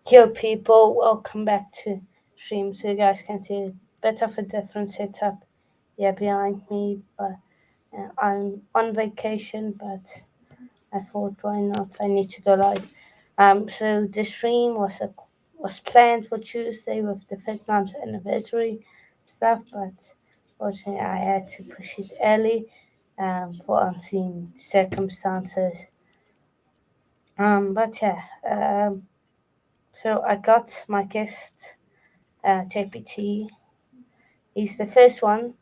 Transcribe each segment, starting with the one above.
Yo, people, welcome back to stream. So you guys can see a bit of a different setup. Yeah, behind me, but I'm on vacation. But I thought, why not? I need to go live. So the stream was planned for Tuesday with the Vietnam's anniversary stuff, but fortunately I had to push it early for unseen circumstances. But yeah, so I got my guest JPT. He's the first one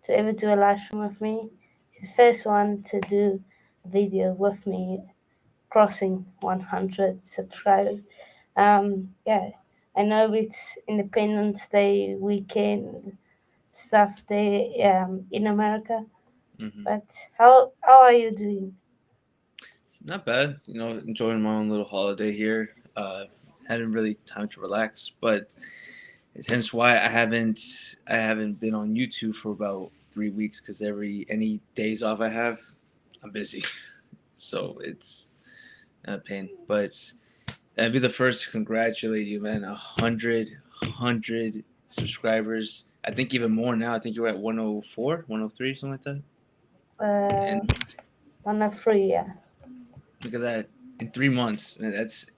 to ever do a live stream with me. He's the first one to do a video with me crossing 100 subscribers. Yeah, I know it's Independence Day weekend stuff day in America, hmm but how are you doing? Not bad, enjoying my own little holiday here. Hadn't really time to relax, but it's hence why I haven't been on YouTube for about 3 weeks because any days off I have, I'm busy, so it's a pain. But I'd be the first to congratulate you, man. 100 subscribers. I think even more now. I think you're at 104, 103, something like that. Uh, And 103, yeah. look at that. In 3 months,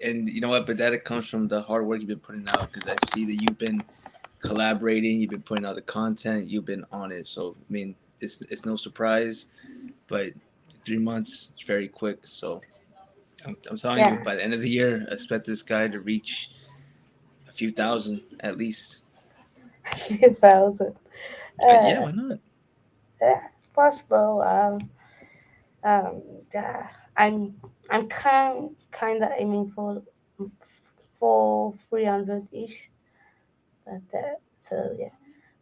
and you know what? But that comes from the hard work you've been putting out. Because I see that you've been collaborating, you've been putting out the content, you've been on it. So I mean, it's no surprise, but 3 months is very quick. So I'm telling you, Yeah, by the end of the year, I expect this guy to reach a few thousand at least. 3,000. Yeah, Uh, why not? yeah, possible. Um, yeah, I'm kind of aiming for 300 ish, but so yeah.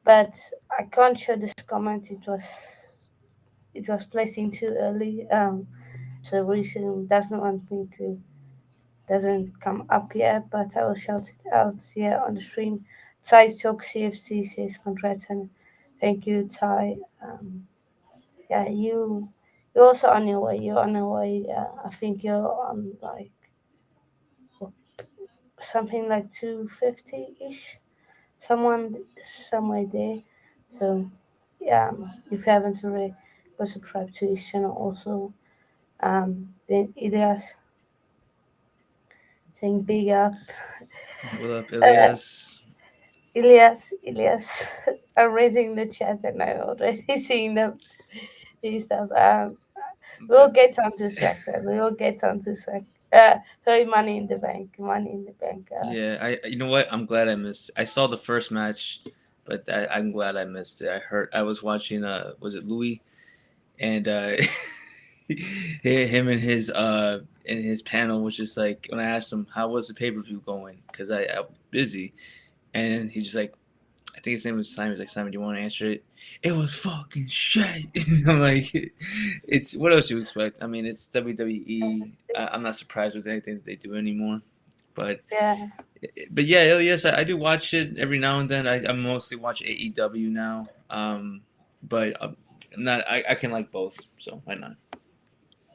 But I can't show this comment. It was placed in too early. So reason doesn't want me to doesn't come up yet, but I will shout it out here on the stream. Ty Talk CFC says congrats and thank you, Ty. Yeah, you're also on your way. You're on your way. I think you're on like something like 250 ish, someone somewhere there. So yeah, if you haven't already, go subscribe to his channel also. Then Elias saying big up. What up, Uh, Elias? Elias, I'm reading the chat and I'm already seeing them. These stuff. We'll The, get onto Swagger. We will get onto Swag. Sorry, Money in the Bank. Money in the Bank. yeah, you know what? I'm glad I missed. I saw the first match, but I'm glad I missed it. I was watching. Was it Louis and him and his in his panel was just like when I asked him how was the pay per view going because I was busy and he just like I think his name was Simon. He's like, Simon, do you want to answer it? It was fucking shit. I'm like, it's what else you expect? I mean, it's WWE. I'm not surprised with anything that they do anymore. But Yeah, but yeah, Elias, I do watch it every now and then. I mostly watch AEW now. But I'm not. I can like both, so why not?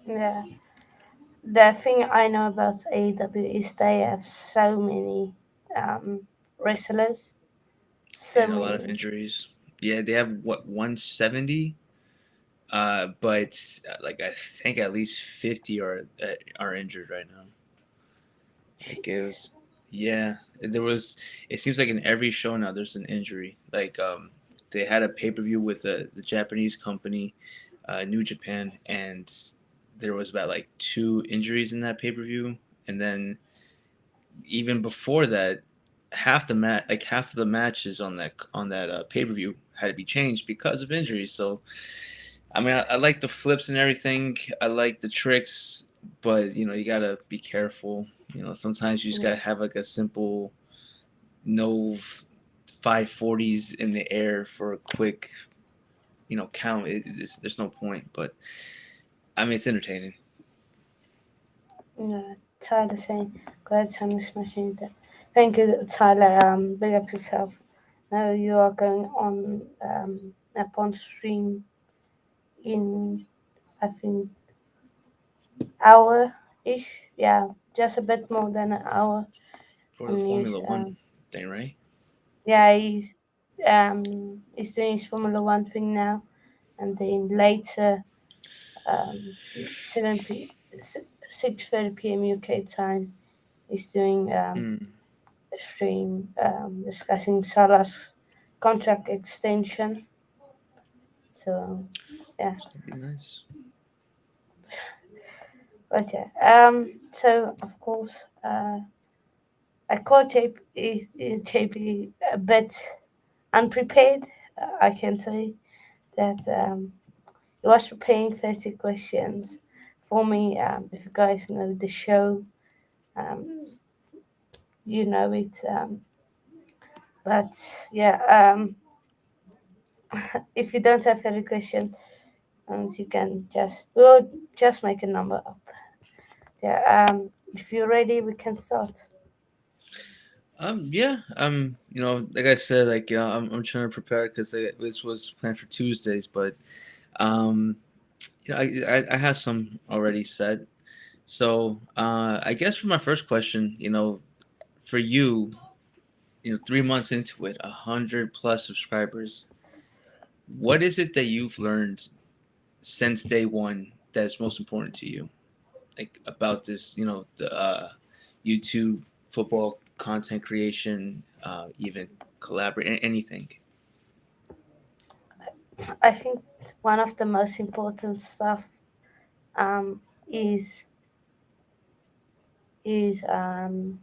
yeah. The thing I know about AEW is they have so many wrestlers. So And a lot of many. injuries. Yeah, they have what 170. But like I think at least 50 are injured right now. Like it Jeez. was, yeah. There was. It seems like in every show now there's an injury. Like they had a pay per view with the Japanese company, New Japan, and there was about like two injuries in that pay per view, and then even before that, half of the matches on that pay per view had to be changed because of injuries. So I mean, I like the flips and everything. I like the tricks, but you gotta be careful. Sometimes you just gotta Yeah. have like a simple no 540s in the air for a quick count. There's no point, but I mean it's entertaining. Yeah. Tyler saying, glad Tyler smashing that. Thank you, Tyler. Big up yourself. Now you are going on upon stream in I think hour ish. Yeah, just a bit more than an hour. for the on news. Formula One thing, right? Yeah, he's doing his Formula One thing now, and then later, 6:30 p.m. UK time, he's doing Mm, a stream discussing Salah's contract extension. So yeah, it's gonna be nice. but yeah. So of course, uh, I caught JP a bit unprepared. I can say that he was preparing 30 questions for me. If you guys know the show, um, you know it. But yeah, if you don't have any question, you can we'll just make a number up. Yeah. If you're ready, we can start. Yeah. Like I said, like I'm trying to prepare because this was planned for Tuesdays, but um, I have some already set. So I guess for my first question, for you, 3 months into it, 100 plus subscribers. What is it that you've learned since day one that's most important to you, like about this, the YouTube football content creation, even collaborate, anything? I think one of the most important stuff um, is is um,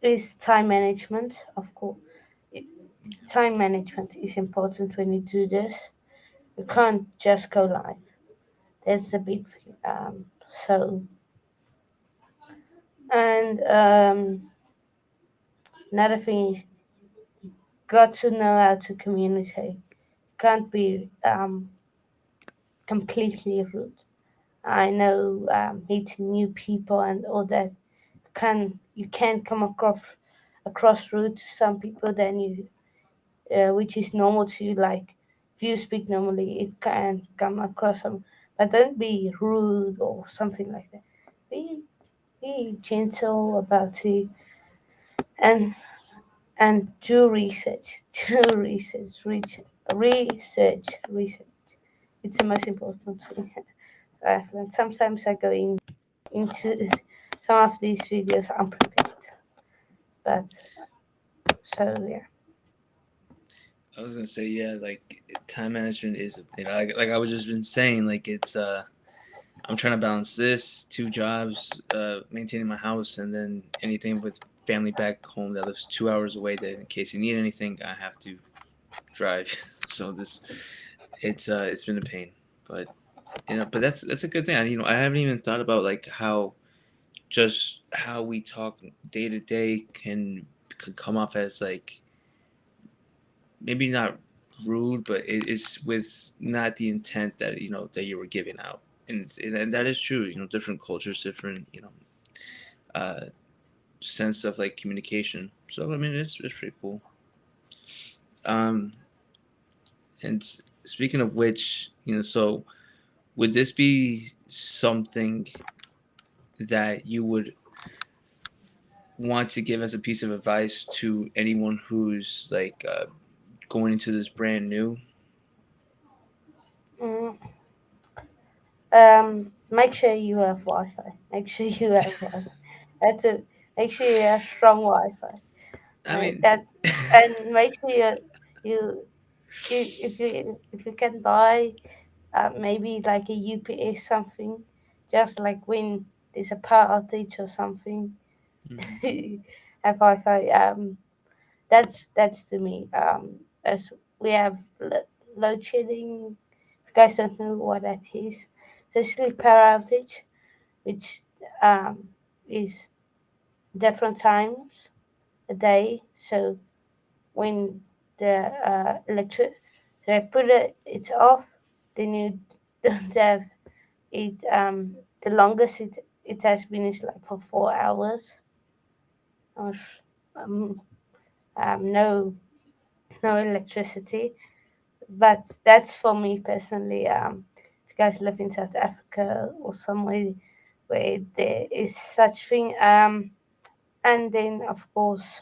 is time management. Of course, time management is important when you do this. You can't just go live. That's a big thing. And another thing is got to know how to communicate. Can't be completely rude. I know meeting new people and all that you can come across rude to some people than you which is normal to you. Like if you speak normally, it can come across some, but don't be rude or something like that. Be be gentle about it and do research, do research, research. It's the most important thing I've learned. Sometimes I go into some of these videos unprepared, but so yeah. I was gonna say, yeah, like time management is, like I was just been saying, like I'm trying to balance this, two jobs, maintaining my house, and then anything with family back home that lives 2 hours away. That in case you need anything, I have to drive. So it's been a pain, but but that's a good thing. I haven't even thought about like how just how we talk day to day could come off as like maybe not rude, but it's with not the intent that that you were giving out, and that is true. Different cultures, different uh, sense of like communication. So I mean, it's pretty cool. Um, and speaking of which, so would this be something that you would want to give as a piece of advice to anyone who's like going into this brand new? Mm, make sure you have Wi-Fi. Make sure you have Wi-Fi. That's a Make sure you have strong Wi-Fi. I mean, That and make sure you if you can buy maybe like a UPS something, just like when there's a power outage or something, mhm. have Wi-Fi. That's to me. As we have load shedding. If you guys don't know what that is, it's basically power outage, which um, is different times a day. So when the electric they put it's off, then you don't have it. The longest it has been is like for 4 hours. Or um, no electricity. But that's for me personally. If you guys live in South Africa or somewhere where there is such thing, And then, of course,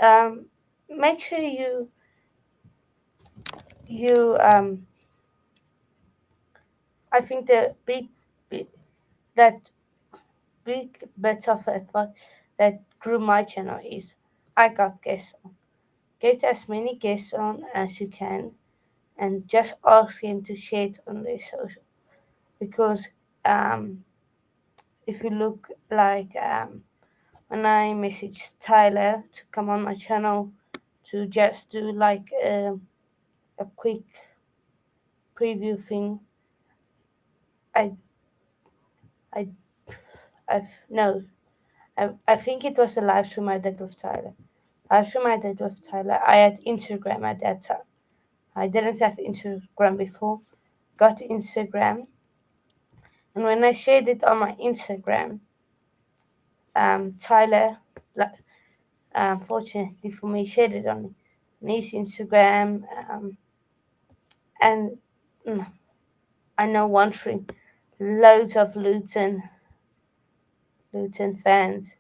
um, make sure you. I think big that big bit of advice that grew my channel is I got guests on. Get as many guests on as you can, and just ask them to share it on their social. Because um, if you look like when I messaged Tyler to come on my channel to just do like a quick preview thing, I I no, I think it was the live stream I did with Tyler. Live stream I did with Tyler. I had Instagram at that time. I didn't have Instagram before. Got Instagram, and when I shared it on my Instagram, Tyler, fortunately for me, shared it on his Instagram, and mm, I know one stream, loads of Luton fans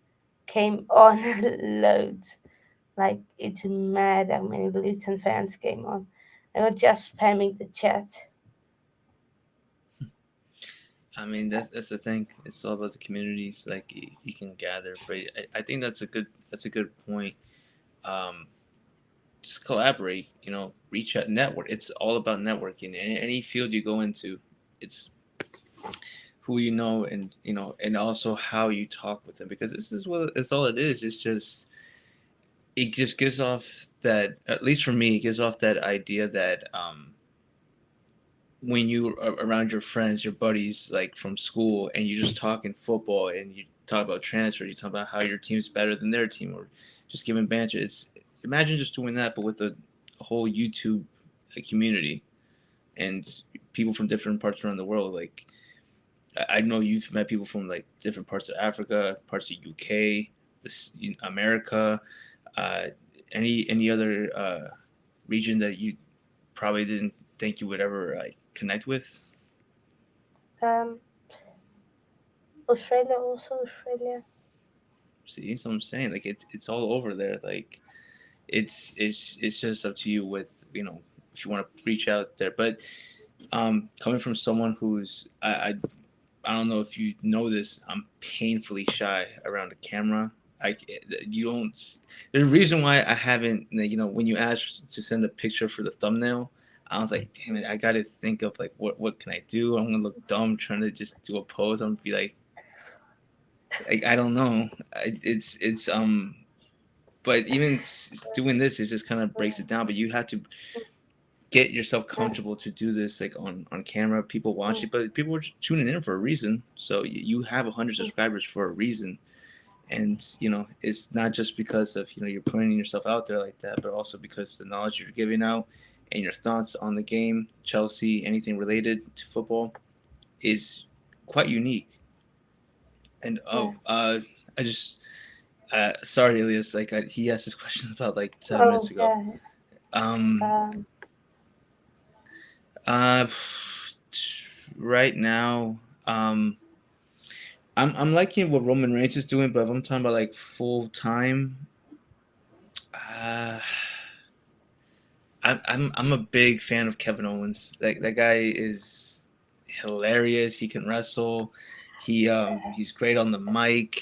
came on, loads. Like it's mad how many Luton fans came on. They were just spamming the chat. I mean, that's the thing. It's all about the communities like you can gather. But I think that's a good point. Um, just collaborate. You know, reach out, network. It's all about networking. In any field you go into, it's who you know, and and also how you talk with them. Because this is what it's all it is. It's just it just gives off that, at least for me, it gives off that idea that when you are around your friends, your buddies, like from school, and you just talking football and you talk about transfer, you talk about how your team's better than their team, or just giving banter. It's imagine just doing that, but with a whole YouTube community and people from different parts around the world. Like I know you've met people from like different parts of Africa, parts of UK, this America, uh, any other region that you probably didn't think you would ever like connect with. Um, Australia also Australia. See, so I'm saying like it's all over there. Like it's just up to you with if you want to reach out there. But coming from someone who's I don't know if you know this, I'm painfully shy around a camera. I you don't. There's a reason why I haven't. When you asked to send a picture for the thumbnail, I was like, damn it, I got to think of like what can I do? I'm gonna look dumb trying to just do a pose. I'm gonna be like, I don't know. It's. But even doing this, it just kind of breaks it down. But you have to get yourself comfortable to do this like on camera. People watch it, but people are tuning in for a reason. So you have 100 subscribers for a reason, and it's not just because of you're putting yourself out there like that, but also because the knowledge you're giving out and your thoughts on the game, Chelsea, anything related to football, is quite unique. And Yeah. I just sorry, Elias. Like he asked this question about like 7 minutes Oh ago. yeah. Um, Um, uh, right now, um, I'm liking what Roman Reigns is doing, but if I'm talking about like full time, uh, I'm a big fan of Kevin Owens. That guy is hilarious. He can wrestle. He's great on the mic.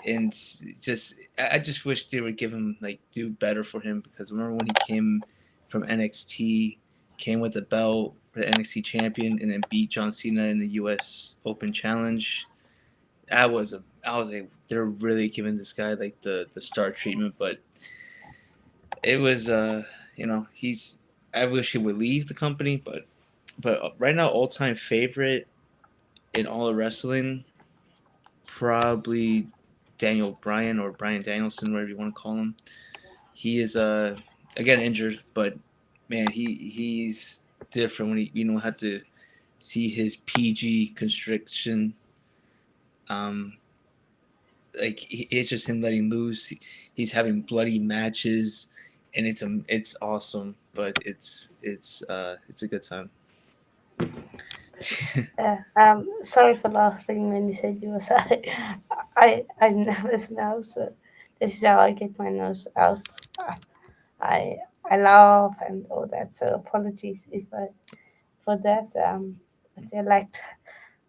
And just I just wish they would give him like do better for him, because remember when he came from NXT, came with the belt, the NXT champion, and then beat John Cena in the U.S. Open Challenge. I was like, they're really giving this guy like the star treatment, but it was he's I wish he would leave the company, but right now all time favorite in all of wrestling, probably Daniel Bryan, or Bryan Danielson, whatever you want to call him. He is again injured, but man, he's different when he had to see his PG constriction. Um, like it's just him letting loose. He's having bloody matches, and it's awesome. But it's a good time. yeah. Sorry for laughing when you said you were sorry. I nervous now, so this is how I get my nerves out. I I laugh and all that. So apologies if I for that. But I like to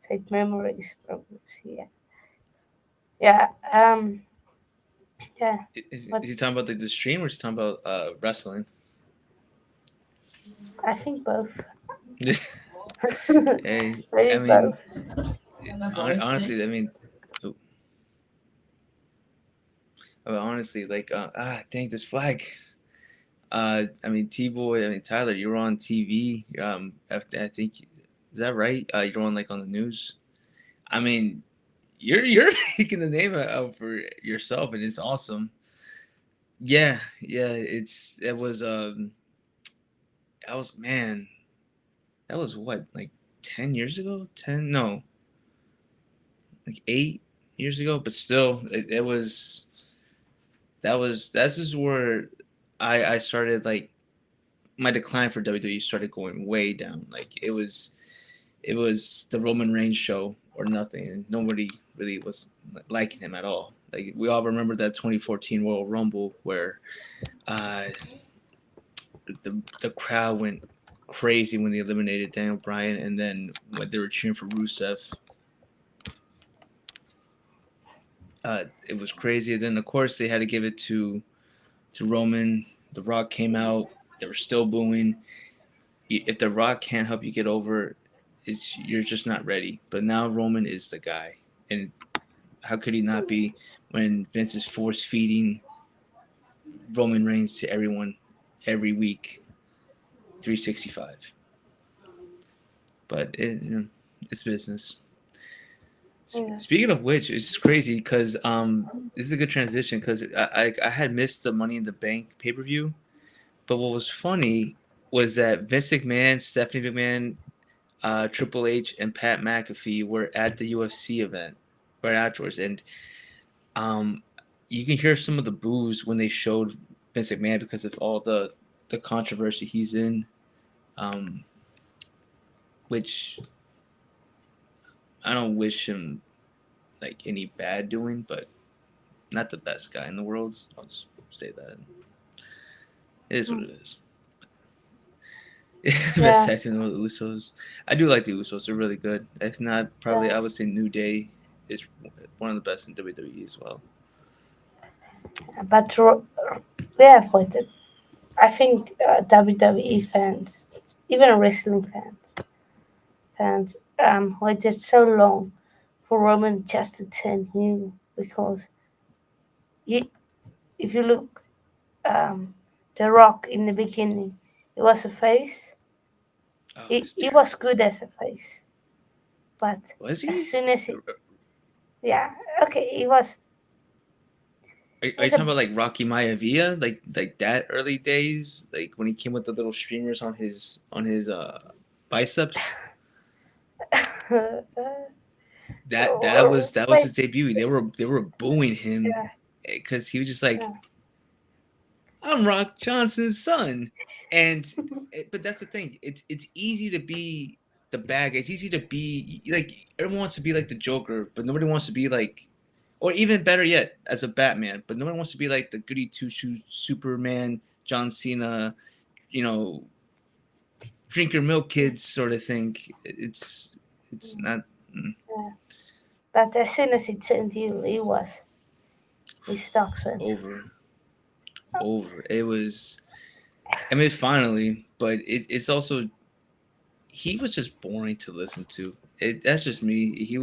take memories. Yeah, yeah, yeah. Is But he talking about like the stream, or is he talking about wrestling? I think both. Hey, I Maybe mean, both. honestly, I mean, oh, honestly, like, dang, this flag. I mean, T Boy, I mean, Tyler, you were on TV. I think, is that right? You're on like on the news. I mean, you're making the name out for yourself, and it's awesome. Yeah, yeah, it was that was man, that was what, like 10 years ago? 10, no, like 8 years ago. But still, it was that's just where I started like my decline for WWE started going way down. Like it was the Roman Reigns show or nothing, and nobody really was liking him at all. Like we all remember that 2014 Royal Rumble where uh, the crowd went crazy when they eliminated Daniel Bryan, and then when they were cheering for Rusev, it was crazy. And then of course they had to give it to Roman. The Rock came out. They were still booing. If The Rock can't help you get over, you're just not ready. But now Roman is the guy, and how could he not be when Vince is force feeding Roman Reigns to everyone every week, 365. But it's business. Yeah. Speaking of which, it's crazy because this is a good transition because I had missed the Money in the Bank pay per view, but what was funny was that Vince McMahon, Stephanie McMahon, Triple H, and Pat McAfee were at the UFC event right afterwards, and um, you can hear some of the boos when they showed Vince McMahon because of all the controversy he's in, um, which I don't wish him like any bad doing, but not the best guy in the world. I'll just say that it is what Mm. it is. Best Yeah, tag team with the Usos. I do like the Usos. They're really good. It's not probably yeah. I would say New Day is one of the best in WWE as well. But yeah, for the, I think WWE fans, even wrestling fans, waited so long for Roman just to turn heel because you, if you look, um, The Rock in the beginning, he was a face. Oh, it's He was terrible. good as a face, but Was as he? soon as yeah, okay, he was. Are you He's talking a about like Rocky Maivia, like that early days, like when he came with the little streamers on his biceps? That was wait, his debut. They were booing him yeah, because he was just like, yeah, I'm Rock Johnson's son, and but that's the thing. It's easy to be the bad guy. It's easy to be like everyone wants to be like the Joker, but nobody wants to be like, or even better yet, as a Batman. But nobody wants to be like the goody two shoes Superman, John Cena, you know, drink your milk kids sort of thing. It's not yeah. But as soon as he turned heel, his stocks went. over over. It was. I mean, finally, but it's also he was just boring to listen to. That's just me. He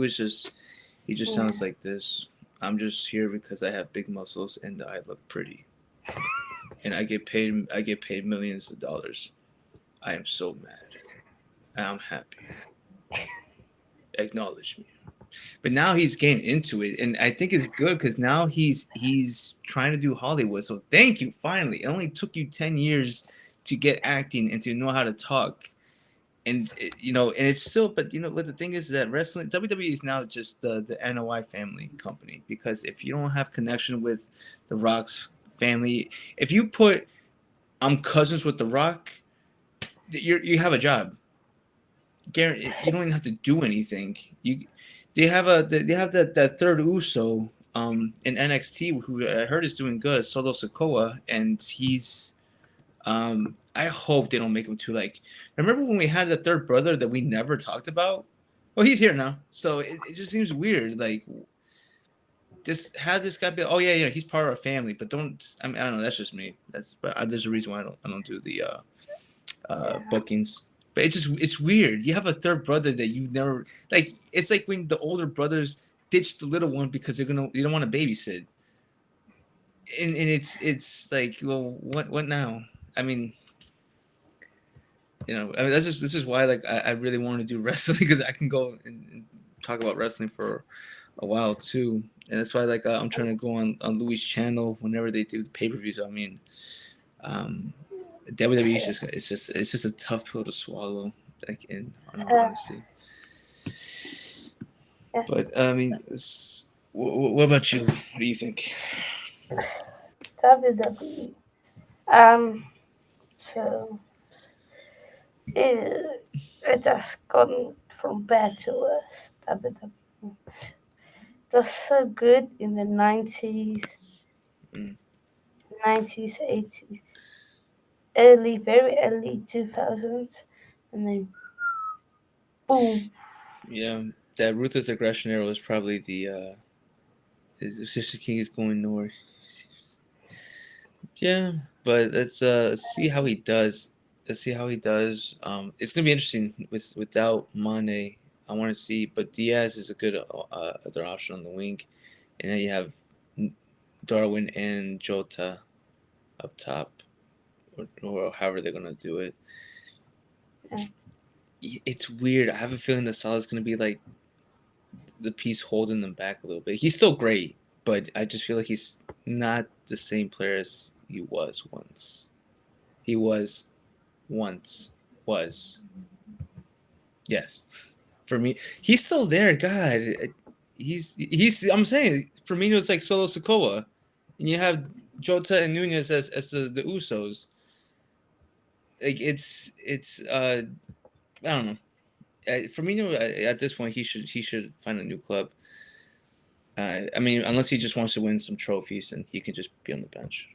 just Yeah. sounds like this. I'm just here because I have big muscles and I look pretty, and I get paid millions of dollars. I am so mad. I'm happy. Acknowledge me. But now he's getting into it, and I think it's good because now he's trying to do Hollywood. So thank you. Finally, it only took you 10 years to get acting and to know how to talk. And and it's still, but what the thing is that wrestling WWE is now just the NOI family company, because if you don't have connection with the Rock's family, if you put I'm cousins with the Rock, you have a job. guarantee you don't even have to do anything. They have that third Uso in NXT who I heard is doing good, Solo Sokoa, and he's I hope they don't make him too like. Remember when we had the third brother that we never talked about? Well, he's here now, so it just seems weird. Like, just have this guy be. Oh yeah, he's part of our family, but don't. I mean, I don't know. That's just me. There's a reason why I don't do the Yeah. bookings. But it's weird. You have a third brother that you've never like. It's like when the older brothers ditch the little one because they don't want to babysit, and it's like, well, what now? I mean, that's just this is why like I really want to do wrestling because I can go and talk about wrestling for a while too, and that's why like I'm trying to go on Louis' channel whenever they do the pay per views. I mean, um, WWE is just it's just a tough pill to swallow. Like in all Uh, honesty, yeah. but I mean, what about you? What do you think? WWE. Um. So it has gone from bad to worse. WWE. It was so good in the Mm, 80s, early, very early 2000s, and then boom. yeah, that ruthless aggression era was probably the is Sister King is going north. Yeah, but let's see how he does. Let's see how he does. It's gonna be interesting without Mane. I want to see, but Diaz is a good other option on the wing, and then you have Darwin and Jota up top, or however they're gonna do it. Yeah. It's weird. I have a feeling that Salah's gonna be like the piece holding them back a little bit. He's still great, but I just feel like he's not the same player as he was once. He was once was. Yes. For me, he's still there. God, he's. I'm saying Firmino's like Solo Sokoa, and you have Jota and Nunez as the Usos. Like it's. I don't know. Firmino at this point he should find a new club. I mean, unless he just wants to win some trophies, and he can just be on the bench.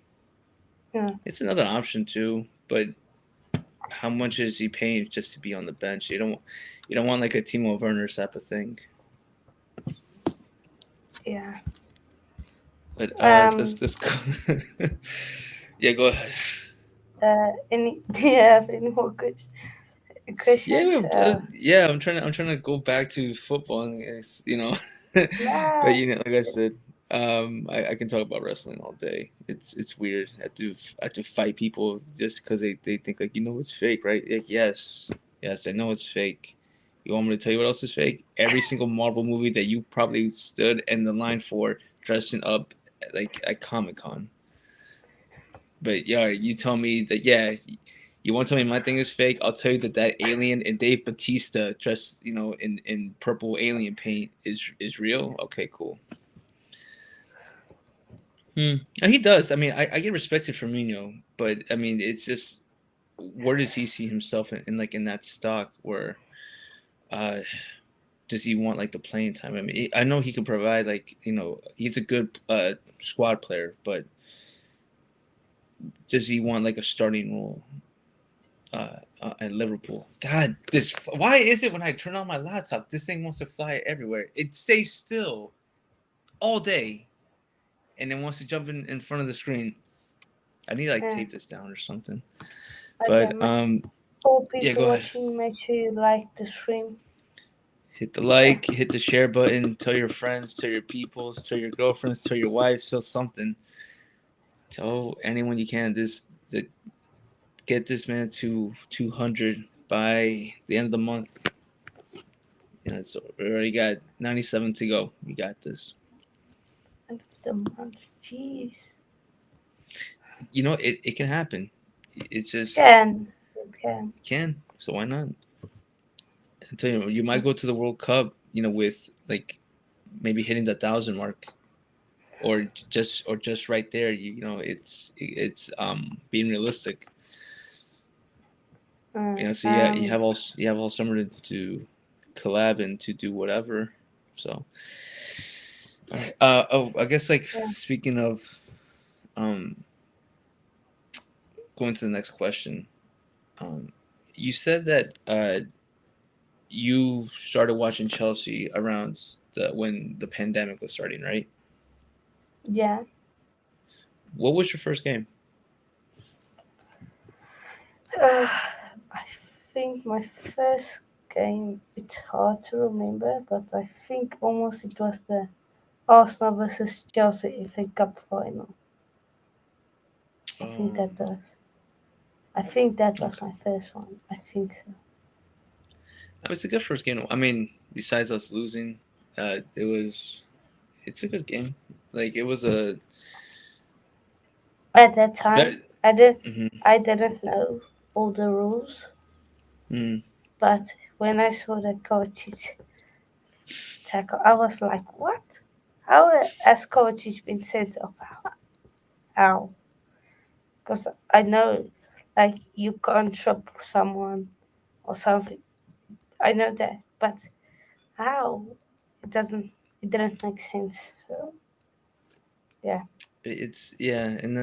Yeah. It's another option too, but how much is he paying just to be on the bench? You don't want like a Timo Werner type of thing. Yeah. But Um. let's go. Yeah, go ahead. Any? Do you have any more questions? Yeah. I'm trying to go back to football. And but Nah. like I said, I can talk about wrestling all day. It's weird. I have to fight people just because they think like it's fake, right? Like, yes, I know it's fake. You want me to tell you what else is fake? Every single Marvel movie that you probably stood in the line for dressing up like at Comic Con. But yeah, you tell me that you want to tell me my thing is fake? I'll tell you that alien and Dave Batista dressed in purple alien paint is real. Okay, cool. He does. I mean, I get respected for Firmino, but I mean, it's just where does he see himself in like in that stock? Where uh, does he want like the playing time? I mean, I know he can provide like he's a good squad player, but does he want like a starting role at Liverpool? God, this why is it when I turn on my laptop, this thing wants to fly everywhere? It stays still all day, and then wants to jump in front of the screen. I need to like Yeah. tape this down or something. Okay. But For yeah, people go ahead. watching, make sure you like the stream. Hit the Yeah. like, hit the share button, tell your friends, tell your peoples, tell your girlfriends, tell your wives, tell something. Tell anyone you can get this man to 200 by the end of the month. So we already got 97 to go. We got this. End of the month. Jeez. It can happen. It's just Can. You can. it can. So why not? I tell you might go to the World Cup, with like maybe hitting the 1,000 mark, or just right there. It's being realistic. You know, so you Um, have all summer to collab and to do whatever. So, all right. Oh, I guess like yeah, speaking of um, going to the next question. Um, you said that you started watching Chelsea around when the pandemic was starting, right? yeah. What was your first game? Uh, I think my first game, it's hard to remember, but I think almost it was the Arsenal versus Chelsea FA Cup final. I think Um, that does. I think that was my first one. I think so. it's a good first game. I mean, besides us losing, it was it's a good game. Like it was a At that time, better. I did Mm-hmm, I didn't know all the rules, mm, but when I saw the coaches tackle, I was like, "What? How has coaches been sent off? How?" Because I know, like, you can't trip someone or something. I know that, but how? It doesn't. It didn't make sense. So yeah, it's yeah, and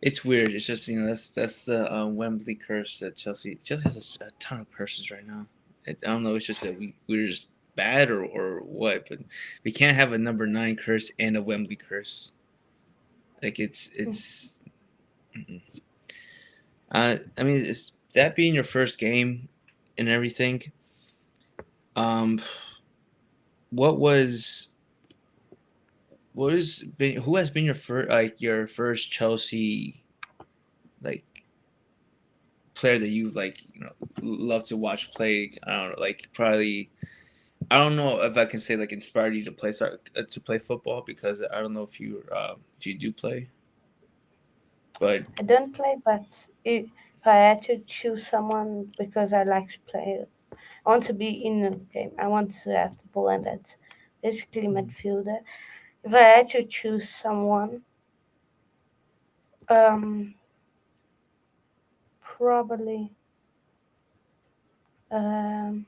it's weird. It's just that's the Wembley curse that Chelsea has a ton of curses right now. I don't know. It's just that we're just bad or what, but we can't have a number 9 curse and a Wembley curse. Like it's. Mm-mm. I mean, it's, that being your first game and everything. Um, what was who has been your first Chelsea like player that you like love to watch play? I don't know, like probably I don't know if I can say like inspired you to play football because I don't know if you do play, but I don't play, but if I had to choose someone because I like to play, I want to be in the game. I want to have the ball, and that's basically midfielder. If I had to choose someone, um, probably, um,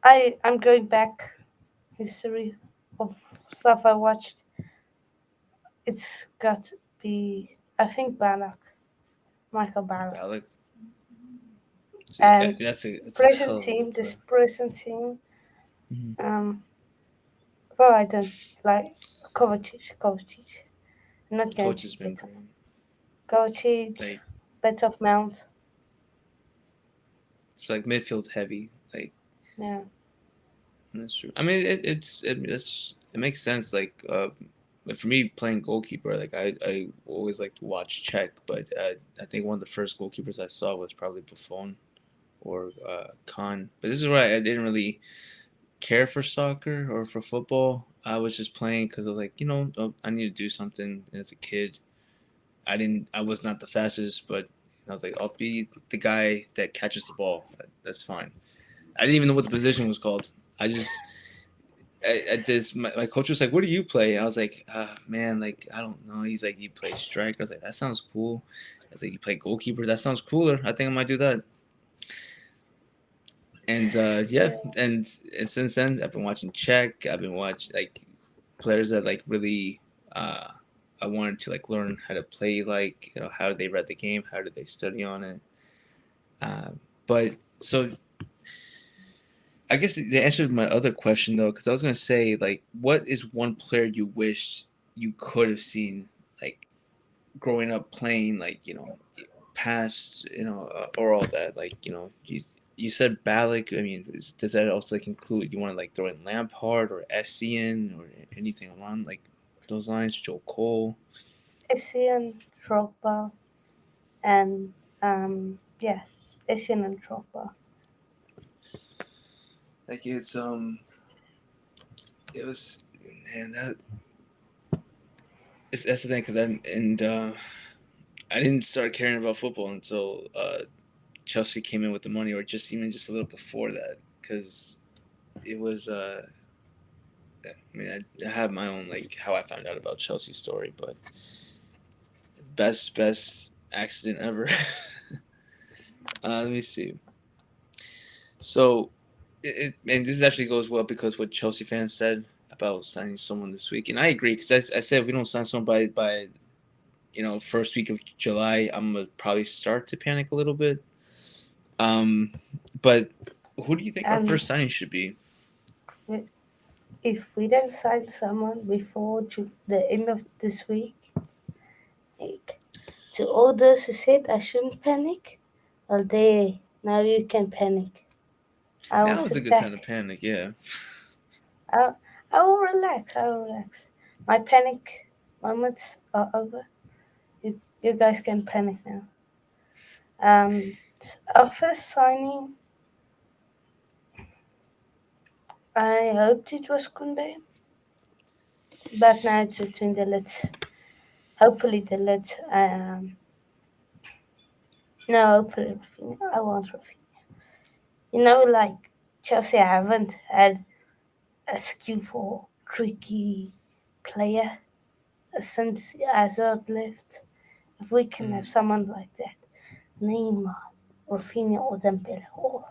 I'm going back history of stuff I watched. It's got to be, I think, Ballack, Michael Ballack, Balak, and that's a present hell of a team. player. This present team. Hmm. Um, well, I don't like Kovacic. I'm not going Coach to has been bet on great. Kovacic, Like bet of Mount. it's like midfield heavy. Like Yeah, that's true. I mean, it makes sense. Like, for me playing goalkeeper, like I always like to watch Czech, but I think one of the first goalkeepers I saw was probably Buffon or Khan. But this is why I didn't really care for soccer or for football. I was just playing because I was like, I need to do something. And as a kid, I was not the fastest, but I was like, I'll be the guy that catches the ball. That's fine. I didn't even know what the position was called. I just I this my coach was like, "What do you play?" And I was like, "Man, like I don't know." He's like, "You play striker." I was like, "That sounds cool." I was like, "You play goalkeeper? That sounds cooler. I think I might do that." And yeah, yeah. and since then I've been watching Czech. I've been watching like players that like really I wanted to like learn how to play. Like how do they read the game? How did they study on it? Uh, but so I guess the answer to my other question though, because I was gonna say like, what is one player you wished you could have seen like growing up playing like past or all that like you said Balak. I mean, does that also like include you want to like throw in Lampard or Essien or anything along like those lines? Joe Cole. Essien, Drogba, and yes, Essien and Drogba. Like it was man that's the thing because I didn't start caring about football until Chelsea came in with the money, or just even just a little before that, because it was I mean, I have my own like how I found out about Chelsea story, but best accident ever. Let me see. So, and this actually goes well because what Chelsea fans said about signing someone this week, and I agree because I said if we don't sign someone by first week of July, I'm gonna probably start to panic a little bit. Um, but who do you think our And first signing should be? if we don't sign someone before the end of this week, like, to all those who said I shouldn't panic, well, there, now you can panic. I will Now is a sit good time to back. panic. Yeah. I, I will relax. I will relax. My panic moments are over. You guys can panic now. Our first signing, I hoped it was Kunde, but now it's between the lids. Hopefully the lids. No, hopefully Rafinha. I want Rafinha. Like Chelsea haven't had a skill for tricky player since Hazard left. If we can have Mm. someone like that, Neymar, Rafinha, or Dembele, oh,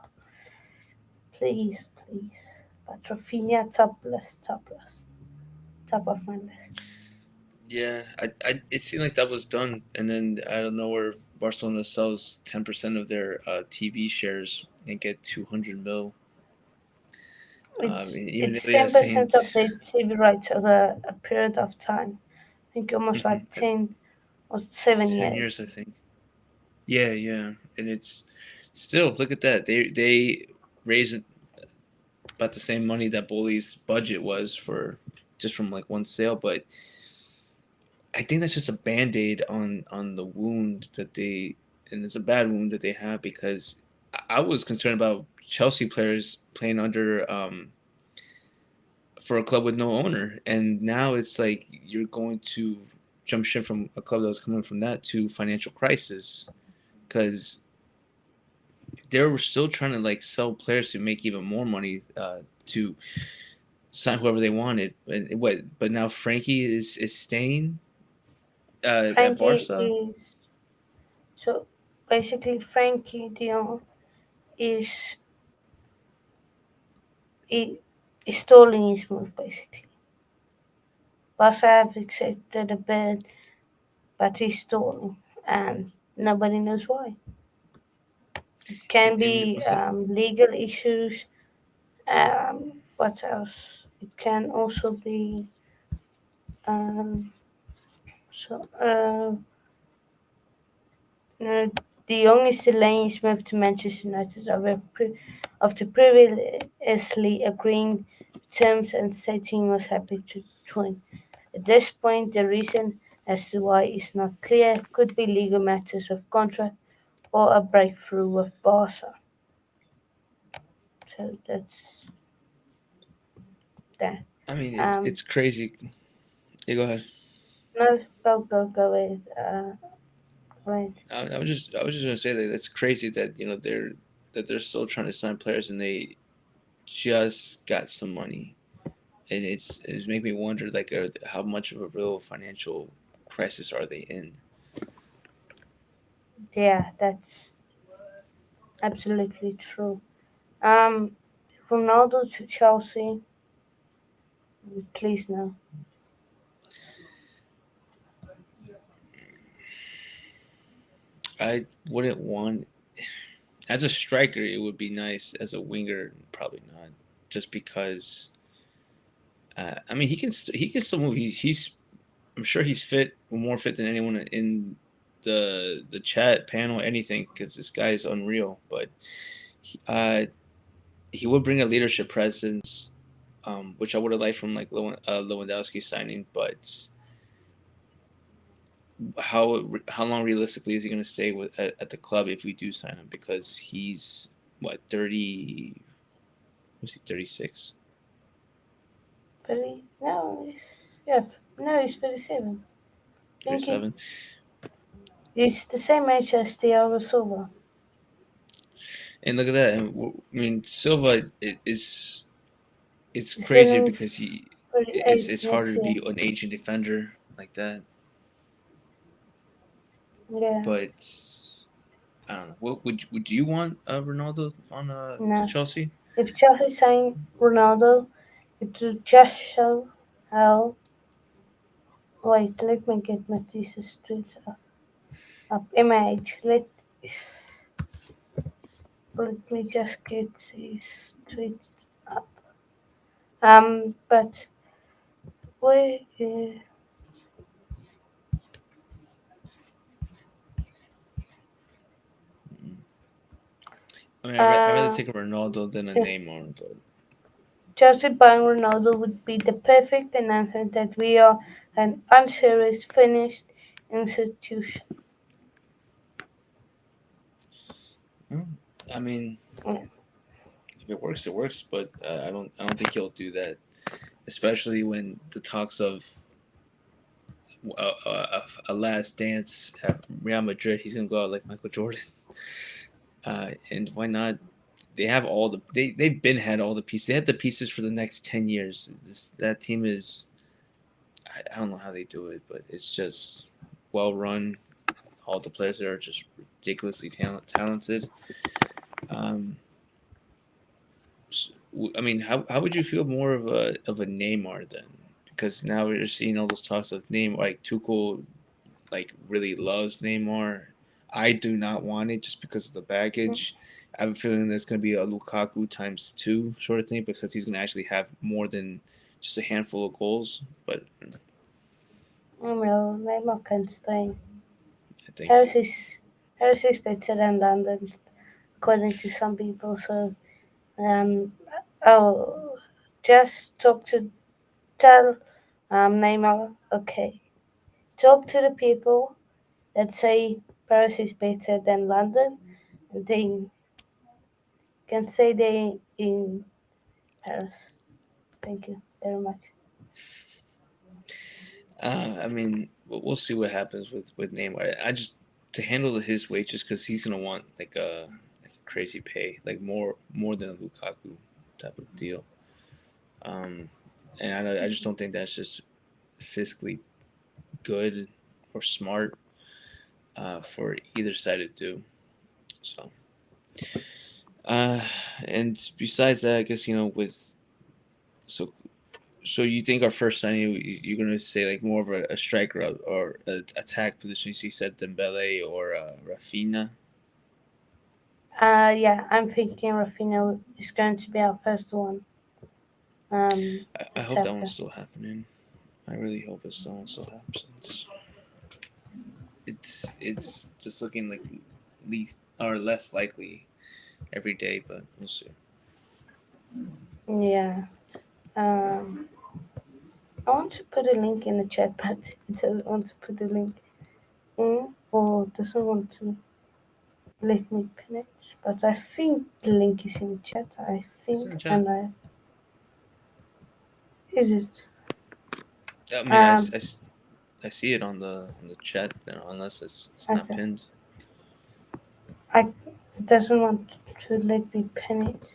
please, please. But Rafinha, top list, top list, top of my list. Yeah, it seemed like that was done, and then I don't know where Barcelona sells 10% of their TV shares and get 200 mil. Even It's if they had 10% of Saint the TV rights over a period of time. I think almost mhm, like 10 or 7 10 years. years, I think. Yeah, yeah, and it's still look at that. They raised about the same money that Bully's budget was for just from like one sale, but I think that's just a band-aid on the wound that they and it's a bad wound that they have because I was concerned about Chelsea players playing under for a club with no owner, and now it's like you're going to jump ship from a club that was coming from that to financial crisis because they were still trying to like sell players to make even more money to sign whoever they wanted. And what? But now Frankie is staying at Frankie Barca. is so basically Frankie Dion is he, is stalling his move basically. Barca have accepted a bid, but he's stalling, and nobody knows why. It can And be was it legal issues. What else? It can also be um, so. No, De Jong is delaying his move to Manchester United after previously agreeing terms and stating he was happy to join. At this point, the reason as to why is not clear. Could be legal matters of contract or a breakthrough with Barca. So that's that. I mean, Um, it's crazy. Yeah, go ahead. no, go ahead. Right. I was just gonna say that it's crazy that they're still trying to sign players and they just got some money, and it's making me wonder like how much of a real financial crisis are they in? Yeah, that's absolutely true. Um, Ronaldo to Chelsea, please no. I wouldn't want as a striker. It would be nice as a winger, probably not, just because. I mean, he can still move. He's I'm sure he's fit, more fit than anyone in the chat panel, anything, because this guy is unreal. But he, he would bring a leadership presence, which I would have liked from like Lewandowski signing. But how long realistically is he going to stay at the club if we do sign him? Because he's what 30? Was he 36? But no, yeah, no, he's 37. I think 37? he's the same age as Thiago Silva. And look at that. I mean, Silva is it's He's still crazy in because he it's 38 harder next to year. be an aging defender like that. Yeah, But I don't know. What would you want Ronaldo on to no. Chelsea? If Chelsea signed Ronaldo, it would just show how. Wait, let me get Matisse's tweets up. Image. Let me just get his tweets up. But where? Mm. I mean, I'd rather Uh, take a Ronaldo than a uh, Neymar, but Chelsea buying Ronaldo would be the perfect announcement that we are an unserious, finished institution. mm, I mean, Yeah. if it works, it works. But I don't think he'll do that, especially when the talks of a last dance at Real Madrid, he's gonna go out like Michael Jordan. And why not? They have all they've been had all the pieces. They had the pieces for the next 10 years. That team is I don't know how they do it, but it's just well run. All the players there are just ridiculously talented. Um, I mean, how would you feel more of a Neymar then? Because now we're seeing all those talks of Neymar, like Tuchel, like really loves Neymar. I do not want it just because of the baggage. I have a feeling there's going to be a Lukaku times two sort of thing because he's going to actually have more than just a handful of goals. But Well, Neymar can stay. I think Paris is Paris is better than London, according to some people. So, um, oh, just tell Neymar, okay, talk to the people that say Paris is better than London, and they can say they in Paris. Thank you very much. I mean, we'll see what happens with Neymar. I just to handle his weight just because he's gonna want like a crazy pay, like more than a Lukaku type of deal. Um, and I just don't think that's just physically good or smart for either side to do. So, uh, and besides that, I guess so. So you think our first signing, you're gonna say like more of a striker or a attack position? So you said Dembele or Rafinha. Yeah, I'm thinking Rafinha is going to be our first one. I hope that one's Attacker. still happening. I really hope that one still happens. It's just looking like least or less likely every day, but we'll see. Yeah. Um, I want to put a link in the chat, but it doesn't want to put the link in or doesn't want to let me pin it. But I think the link is in the chat. I It's in think, the chat. and I is it? I mean, Um, I see it on the chat, unless it's not okay. pinned. I it doesn't want to let me pin it.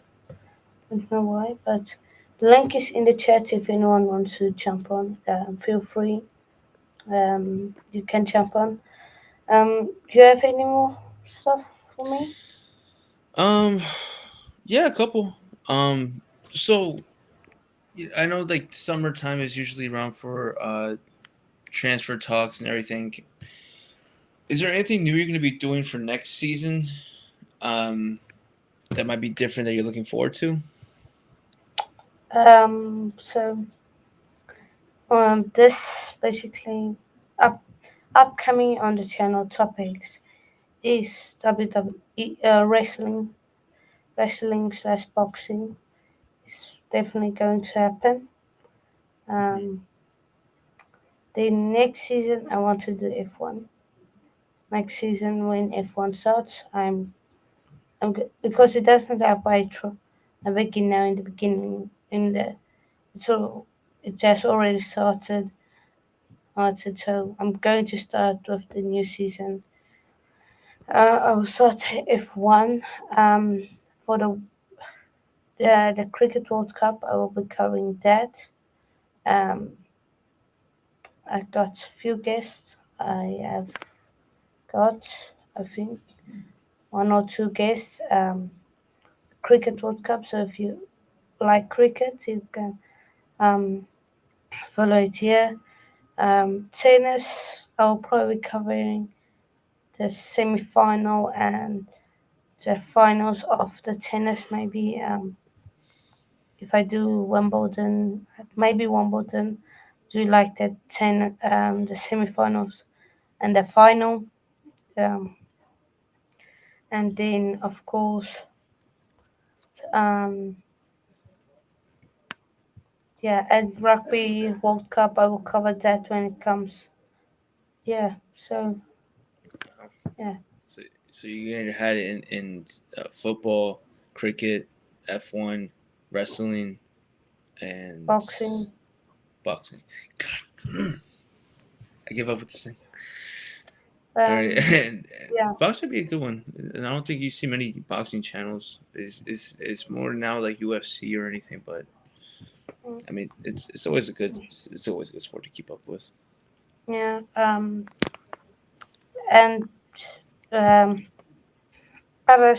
I don't know why, but the link is in the chat. If anyone wants to jump on, feel free. You can jump on. Do you have any more stuff for me? Um, yeah, a couple. So I know like summertime is usually around for transfer talks and everything. Is there anything new you're going to be doing for next season? That might be different that you're looking forward to. So this basically up upcoming on the channel topics is WWE wrestling slash boxing is definitely going to happen. Hmm. Um, the next season I want to do F1. Next season when F1 starts, because it doesn't have a begin now in the beginning in the so it has already started, so I'm going to start with the new season. I will start F1 for the Cricket World Cup. I will be covering that. Um, I got few guests. I have got, I think, one or two guests. Cricket World Cup. So if you like cricket, you can um, follow it here. Tennis, I'll probably be covering the semi-final and the finals of the tennis. Maybe if I do Wimbledon, maybe Wimbledon, do like the semi-finals and the final. Um, and then of course, um, yeah, and Rugby World Cup, I will cover that when it comes. Yeah, so yeah, So, so you had it in football, cricket, F1, wrestling, and boxing. boxing. I give up with this thing. All right, Um, and yeah, boxing would be a good one. And I don't think you see many boxing channels. It's more now like UFC or anything, but mm, I mean it's always a good sport to keep up with. yeah. And um, other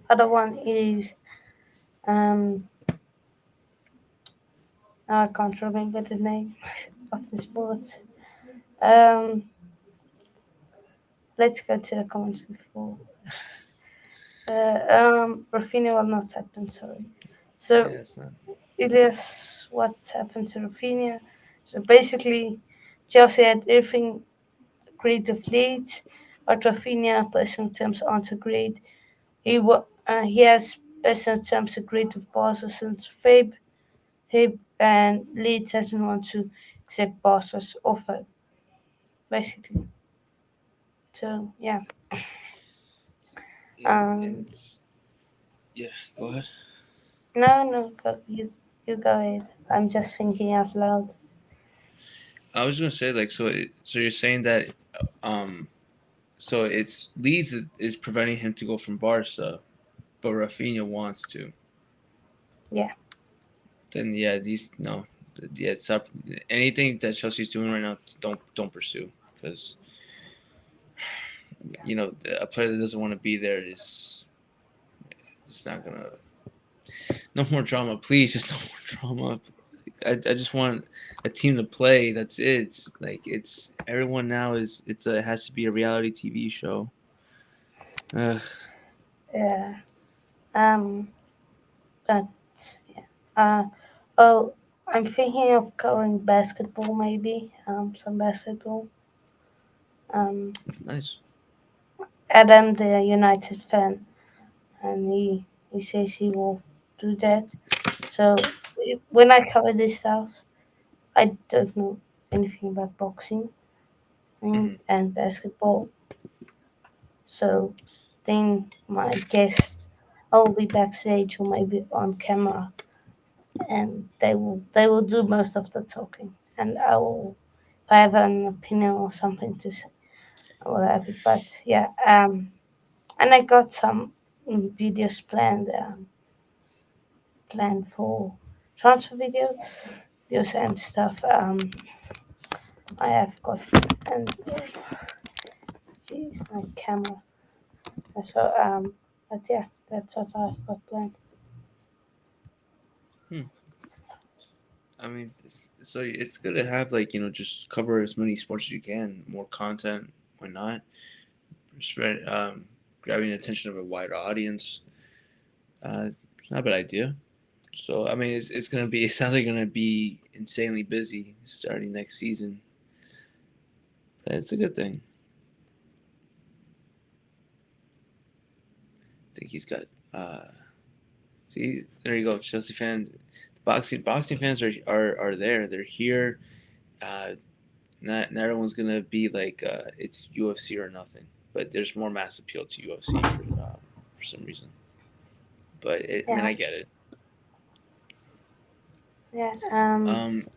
other one is um, I can't remember the name of the sport. Um, let's go to the comments before. Rafinha will not happen. Sorry. Yeah, So it's not. it is what happened to Rafinha. So basically, Chelsea had everything creative leads, but Rafinha personal terms aren't agreed. He has personal terms agreed with Barca since Feb. He and Leeds doesn't want to accept Barca's offer, basically. So yeah. Yeah, and Um. yeah, go ahead. No, no, you go ahead. I'm just thinking out loud. I was gonna say like so you're saying that um so it's Leeds is preventing him to go from Barca, but Rafinha wants to. Yeah, Then yeah, these no, yeah, it's up. Anything that Chelsea's doing right now, don't pursue because a player that doesn't want to be there is it's not gonna. No more drama, please. Just no more drama. I just want a team to play. That's it. It's like it's everyone now is it has to be a reality TV show. Ugh. yeah. But yeah. Oh, I'm thinking of covering basketball, maybe. Some basketball. Um, Nice. Adam, the United fan, and he says he will do that. So when I cover this stuff, I don't know anything about boxing Hmm. and basketball. So then my guest, I will be backstage or maybe on camera, and they will do most of the talking, and I will, if I have an opinion or something to say, I will have it. But yeah, and I got some videos planned for transfer videos and stuff. I have got, and geez, my camera. So but yeah, that's what I've got planned. Hmm. I mean, so it's good to have like just cover as many sports as you can, more content. Why not? Spread, grabbing the attention of a wider audience. It's not a bad idea. So I mean, it's gonna be. It sounds like gonna be insanely busy starting next season. But it's a good thing. I think he's got. See, there you go, Chelsea fans. Boxing fans are there. They're here. Uh, not everyone's gonna be like it's UFC or nothing, but there's more mass appeal to UFC for some reason. But I mean, Yeah, I get it. yeah. Um,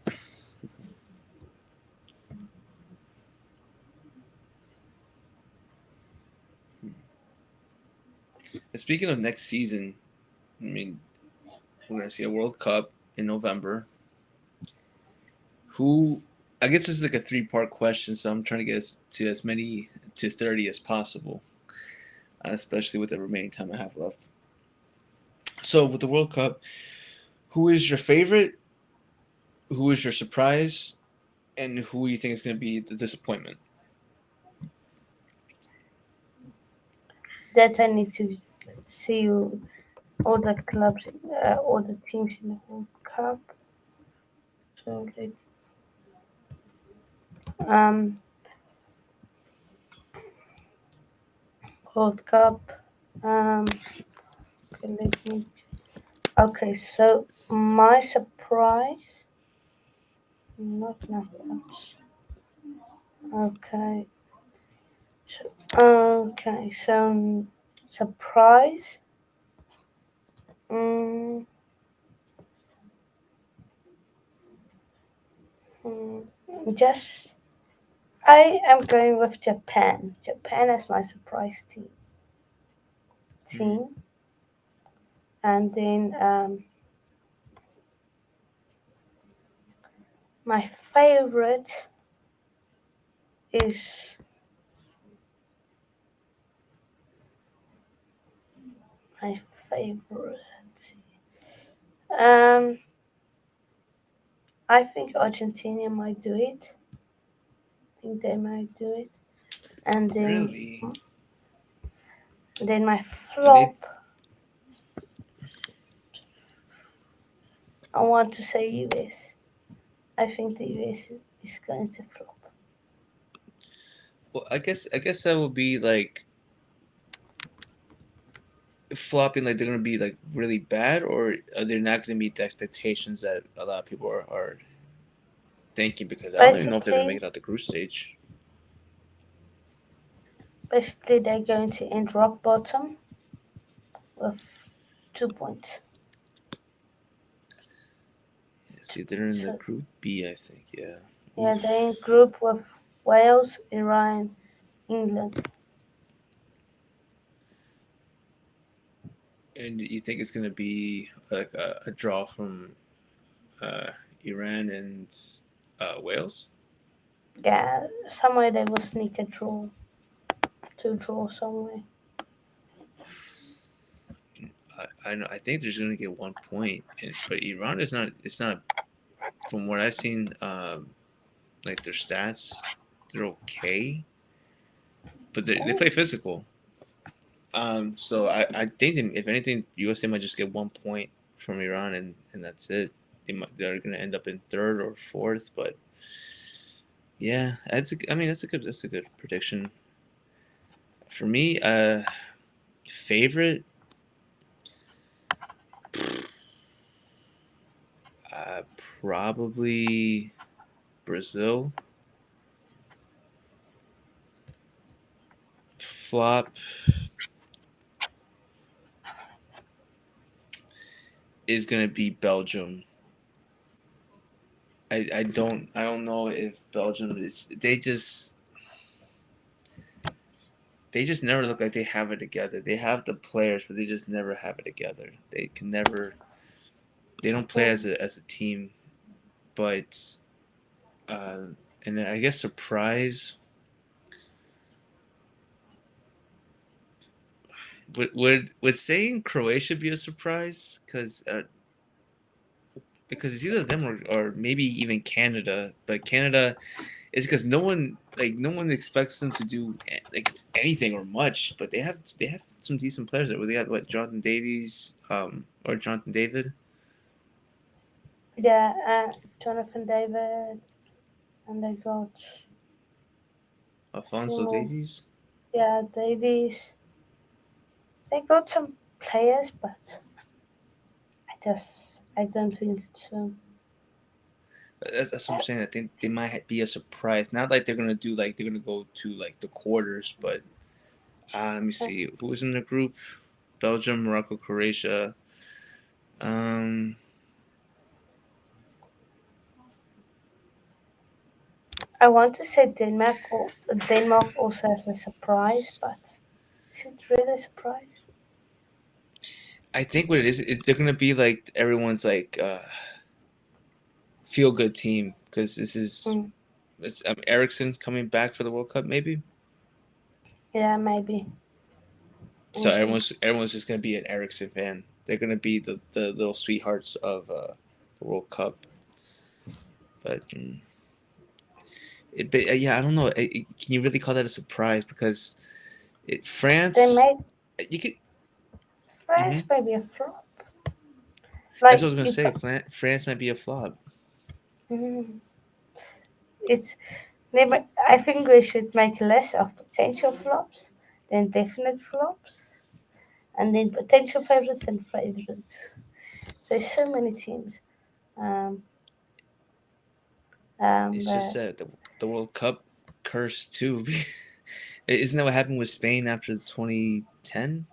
speaking of next season, I mean, we're gonna see a World Cup in November. Who? I guess this is like a three-part question, so I'm trying to get us to as many to 30 as possible, especially with the remaining time I have left. So with the World Cup, who is your favorite? Who is your surprise? And who you think is going to be the disappointment? That I need to see all the clubs, all the teams in the World Cup. So um, World Cup. Um, okay, let me. Okay, so my surprise, not knockouts. Okay, so surprise. Mm, just I am going with Japan. Japan is my surprise Hmm. team, and then my favorite is my favorite. Um, I think Argentina might do it. I think they might do it, and Really? then my Are they? flop. I want to say US. I think the US is going to flop. Well, I guess that would be like flopping. Like they're going to be like really bad, or are they not going to meet the expectations that a lot of people are thinking? Because I don't even know if they're going to make Basically, it out the group stage. basically they're going to end rock bottom with 2 points. See, they're in the So group B, I think. Yeah. yeah, they're in Oof. group with Wales, Iran, England. And you think it's going to be like a draw from uh, Iran and Wales? Yeah, somewhere they will sneak a draw to draw somewhere. I know. I think they're going to get 1 point, but Iran is not. It's not from what I've seen. Like their stats, they're okay, but they Oh, play physical. So I think if anything, USA might just get 1 point from Iran, and that's it. They're gonna end up in third or fourth, but yeah, I mean that's a good prediction for me. Favorite, probably Brazil. Flop is gonna be Belgium. I don't know if Belgium is they just never look like they have it together. They have the players, but they just never have it together. They don't play mm. as a team. But uh, and then I guess surprise would saying Croatia be a surprise? Because it's either them or maybe even Canada. But Canada is because no one expects them to do like anything or much. But they have some decent players there. They got what Jonathan Davies or Jonathan David, Yeah, Jonathan David, and they got few Alfonso more. Davies. Yeah, Davies. They got some players, but I don't think so. That's what I'm saying. I think they might be a surprise. Not like they're gonna do like they're gonna go to like the quarters, but let me see who was in the group: Belgium, Morocco, Croatia. Um, I want to say Denmark also has a surprise, but is it really a surprise? I think what it is they're gonna be like everyone's like feel good team because this is Mm, it's Ericsson's coming back for the World Cup, maybe. yeah, maybe. So Okay. everyone's just gonna be an Ericsson fan. They're gonna be the little sweethearts of the World Cup. But yeah, I don't know. Can you really call that a surprise? Because They France, made you could. France Hmm. maybe a flop. That's what I Like was gonna you, say. France might be a flop. mm, it's I think we should make less of potential flops than definite flops, and then potential favorites and favorites. There's so many teams. Um, It's just but that the World Cup curse too. Isn't that what happened with Spain after 2010?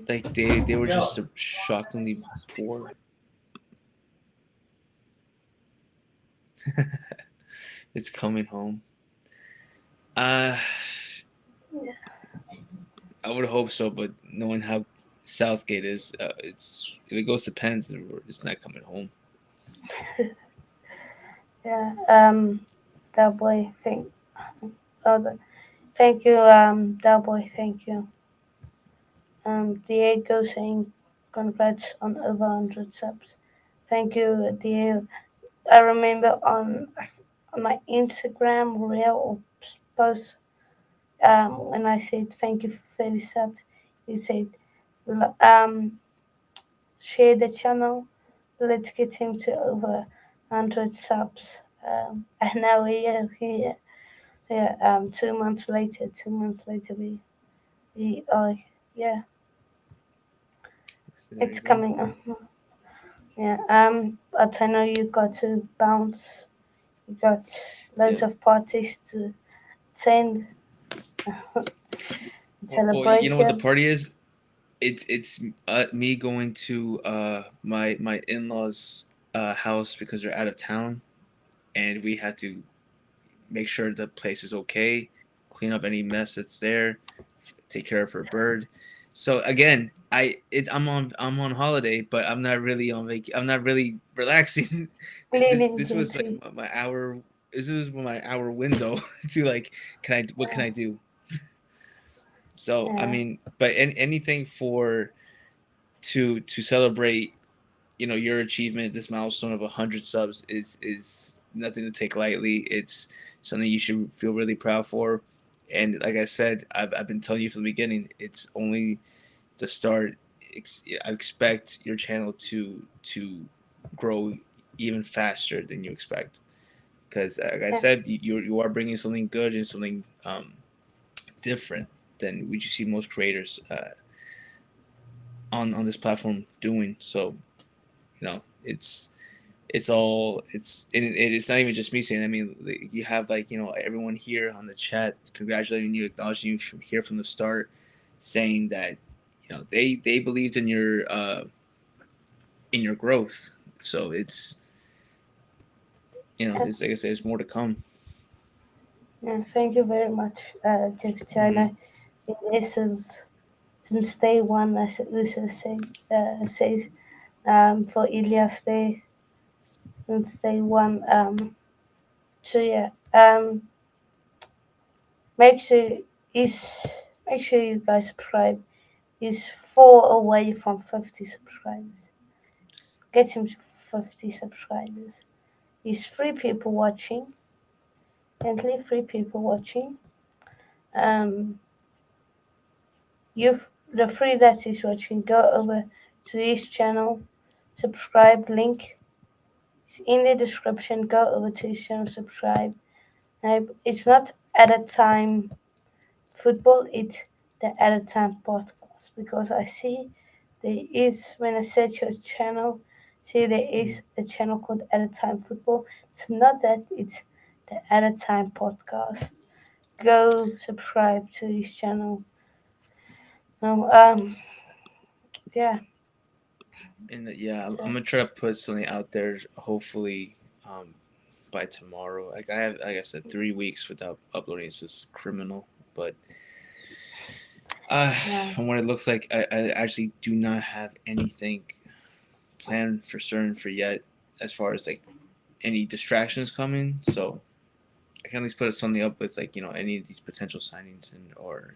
Like they were just so shockingly poor. It's coming home. Uh, I would hope so, but knowing how Southgate is, it's if it goes to Pens, it's not coming home. yeah, that boy, other, thank you, that boy, thank you. Diego saying congrats on over 100 subs. Thank you, Diego. I remember on my Instagram reel or post, when I said thank you for 30 subs, you said, um, share the channel. Let's get him to over 100 subs. And now we are here. Yeah, 2 months later, 2 months later, we are, yeah, So there you it's go. coming up. Yeah, but I know you got to bounce. You got Yeah. loads of parties to attend, Well, you know what the celebrations. party is? It's me going to my in laws house because they're out of town, and we have to make sure the place is okay, clean up any mess that's there, take care of her bird. So again, I'm on holiday, but I'm not really relaxing. Leaning This was like into, my hour. This was my hour window to like, what can I do? So I uh, mean, but anything for to celebrate, your achievement, this milestone of 100 subs is nothing to take lightly. It's something you should feel really proud for. And like I said, I've been telling you from the beginning, it's only the start. I expect your channel to grow even faster than you expect, because like I yeah, said, you are bringing something good and something different than what you see most creators on this platform doing. So it's all it's not even just me saying. I mean, you have like everyone here on the chat congratulating you, acknowledging you from here from the start, saying that they believed in your growth. So yeah, it's like I said, there's more to come. yeah. Thank you very much, Jackie Hmm. China. In essence, since day one, as Uso says, for Ilias Day, since day one. So yeah, make sure is make sure you guys subscribe. He's 4 away from 50 subscribers. Get him to 50 subscribers. He's three people watching. Currently, three people watching. Um, the three that is watching, go over to his channel, subscribe. Link is in the description. Go over to his channel, subscribe. Now, it's not at a time football, it's the at a time podcast because I see there is when I search your channel, see there is a channel called At a Time Football. It's not that, it's the At a Time podcast. Go subscribe to his channel. No, yeah, And yeah, I'm so, gonna try to put something out there. Hopefully, by tomorrow. Like like I said, 3 weeks without uploading is just criminal. But yeah, from what it looks like, I actually do not have anything planned for certain for yet, as far as like any distractions coming. So I can at least put something up with like any of these potential signings and or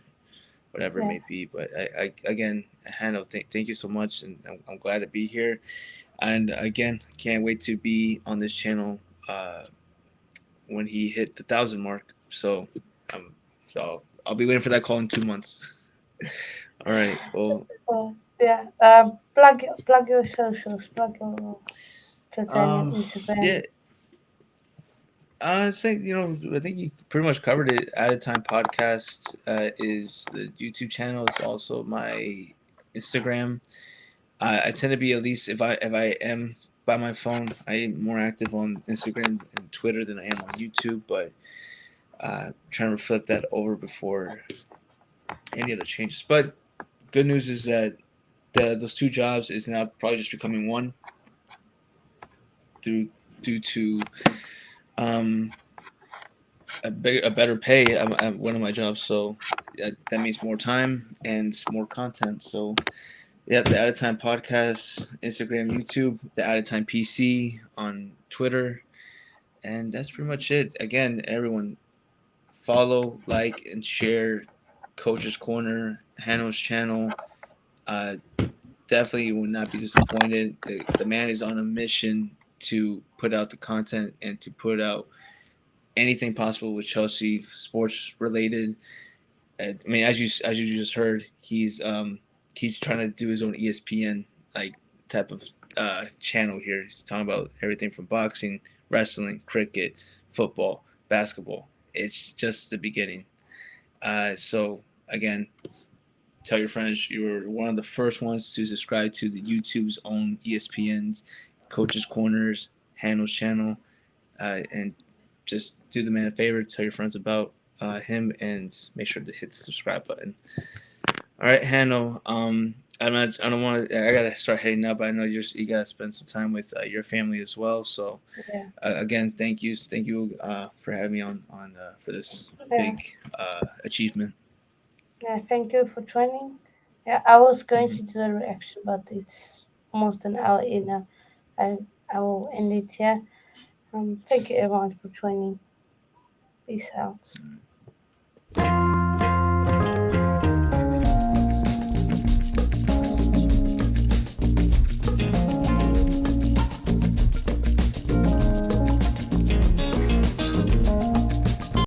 whatever it Yeah. may be. But I again, Hannah, thank you so much, and I'm glad to be here. And again, can't wait to be on this channel when he hit the 1,000 mark. Um, so I'll be waiting for that call in 2 months. All right. Well, Yeah. Plug your socials. Plug your Twitter and your Instagram. yeah. I think I think you pretty much covered it. At a Time Podcast is the YouTube channel. It's also my Instagram. I tend to be, at least if I am by my phone, I am more active on Instagram and Twitter than I am on YouTube. But trying to flip that over before any other changes. But good news is that those two jobs is now probably just becoming one through due to um, a better pay at one of my jobs. So that means more time and more content. So yeah, the Out of Time Podcast, Instagram, YouTube, the Out of Time PC on Twitter, and that's pretty much it. Again, everyone follow, like, and share Coach's Corner, Hano's channel. Uh, Definitely will not be disappointed. The man is on a mission to put out the content and to put out anything possible with Chelsea sports related. I mean, as you just heard, he's trying to do his own ESPN like type of channel here. He's talking about everything from boxing, wrestling, cricket, football, basketball. It's just the beginning. So again, tell your friends you're one of the first ones to subscribe to the YouTube's own ESPN's Coaches Corners, Handles channel, and just do the man a favor, tell your friends about him, and make sure to hit the subscribe button. All right, Hano. I'm not. I don't want to. I gotta start heading up. I know you gotta spend some time with your family as well. So, Yeah. again, thank you for having me on for this Yeah. big achievement. Yeah. Thank you for joining. Yeah. I was going Mhm. to do a reaction, but it's almost an hour in now. I I will end it here. Thank you everyone for joining. Peace out. Same.